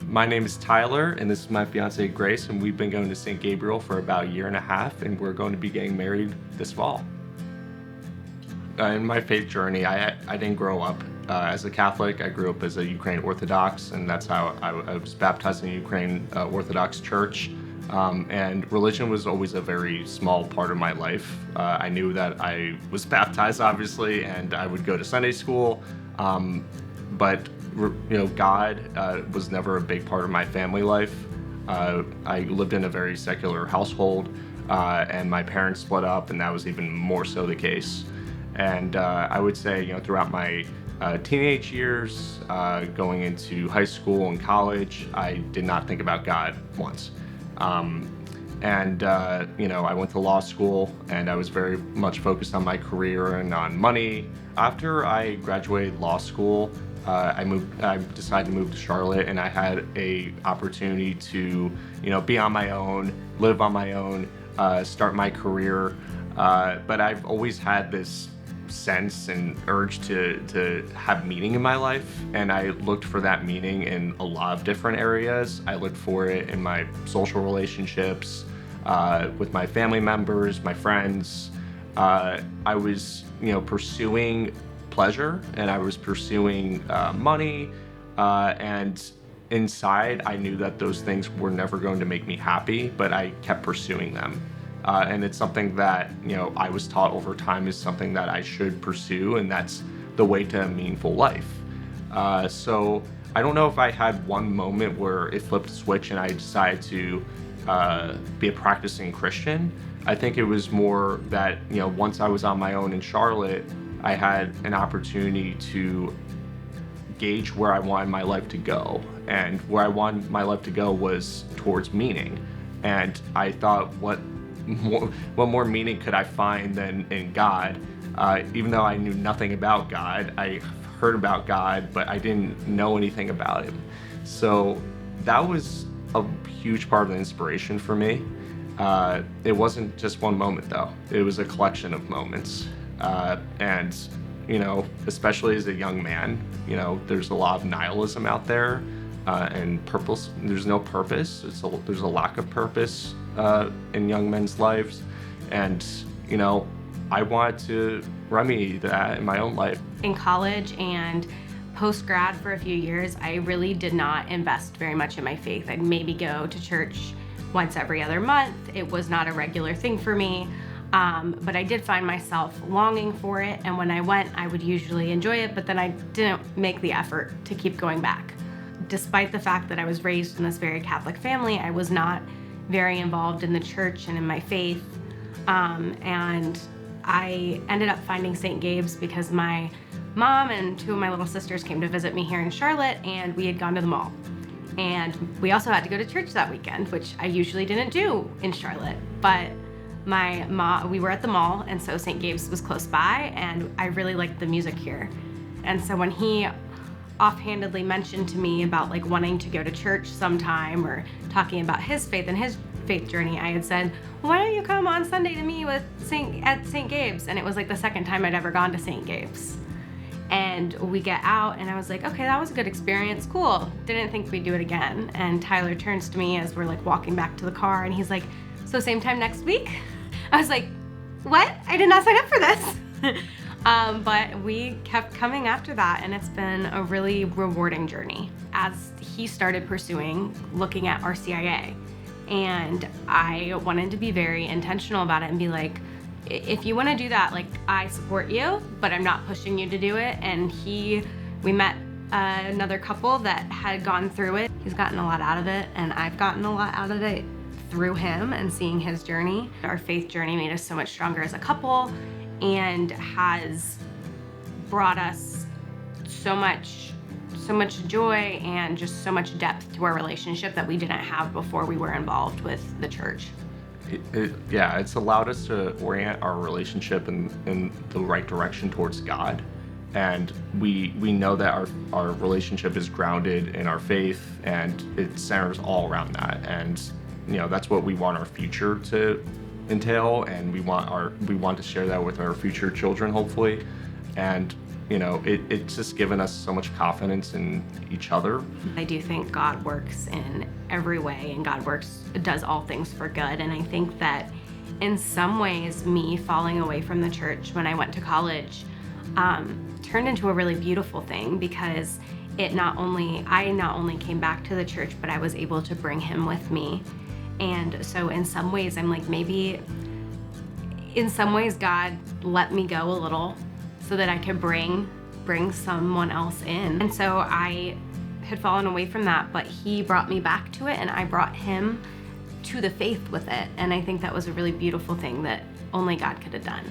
My name is Tyler, and this is my fiancée Grace, and we've been going to St. Gabriel for about a year and a half, and we're going to be getting married this fall. In my faith journey, I didn't grow up as a Catholic. I grew up as a Ukrainian Orthodox, and that's how I was baptized in a Ukrainian Orthodox church. And religion was always a very small part of my life. I knew that I was baptized, obviously, and I would go to Sunday school, but God was never a big part of my family life. I lived in a very secular household, and my parents split up, and that was even more so the case. And I would say, throughout my teenage years, going into high school and college, I did not think about God once. I went to law school, and I was very much focused on my career and on money. After I graduated law school, I decided to move to Charlotte, and I had a opportunity to, be on my own, live on my own, start my career. But I've always had this sense and urge to have meaning in my life, and I looked for that meaning in a lot of different areas. I looked for it in my social relationships, with my family members, my friends. I was, pursuing pleasure, and I was pursuing money, and inside I knew that those things were never going to make me happy, but I kept pursuing them. And it's something that, I was taught over time is something that I should pursue, and that's the way to a meaningful life. So I don't know if I had one moment where it flipped a switch and I decided to be a practicing Christian. I think it was more that, once I was on my own in Charlotte, I had an opportunity to gauge where I wanted my life to go. And where I wanted my life to go was towards meaning. And I thought, what more meaning could I find than in God? Even though I knew nothing about God, I heard about God, but I didn't know anything about him. So that was a huge part of the inspiration for me. It wasn't just one moment though. It was a collection of moments. And especially as a young man, there's a lot of nihilism out there, and purpose. There's no purpose. There's a lack of purpose in young men's lives, and I wanted to remedy that in my own life. In college and post-grad for a few years, I really did not invest very much in my faith. I'd maybe go to church once every other month. It was not a regular thing for me, but I did find myself longing for it, and when I went, I would usually enjoy it, but then I didn't make the effort to keep going back. Despite the fact that I was raised in this very Catholic family, I was not very involved in the church and in my faith, and I ended up finding St. Gabe's because my mom and two of my little sisters came to visit me here in Charlotte, and we had gone to the mall. And we also had to go to church that weekend, which I usually didn't do in Charlotte, but we were at the mall, and so St. Gabe's was close by, and I really liked the music here. And so when he offhandedly mentioned to me about wanting to go to church sometime or talking about his faith and his faith journey, I had said, well, why don't you come on Sunday to me at St. Gabe's? And it was the second time I'd ever gone to St. Gabe's. And we get out, and I was like, okay, that was a good experience, cool. Didn't think we'd do it again. And Tyler turns to me as we're walking back to the car, and he's like, so same time next week? I was like, what? I did not sign up for this. But we kept coming after that, and it's been a really rewarding journey. As he started pursuing looking at RCIA, and I wanted to be very intentional about it and be like, if you want to do that, I support you, but I'm not pushing you to do it. And we met another couple that had gone through it. He's gotten a lot out of it, and I've gotten a lot out of it through him and seeing his journey. Our faith journey made us so much stronger as a couple, and has brought us so much joy and just so much depth to our relationship that we didn't have before we were involved with the church. It's allowed us to orient our relationship in the right direction towards God, and we know that our relationship is grounded in our faith, and it centers all around that, and that's what we want our future to entail, and we want to share that with our future children, hopefully. And it's just given us so much confidence in each other. I do think God works in every way, and does all things for good. And I think that in some ways, me falling away from the church when I went to college turned into a really beautiful thing, because I not only came back to the church, but I was able to bring him with me. And so in some ways, I'm like, maybe in some ways God let me go a little so that I could bring someone else in. And so I had fallen away from that, but he brought me back to it, and I brought him to the faith with it. And I think that was a really beautiful thing that only God could have done.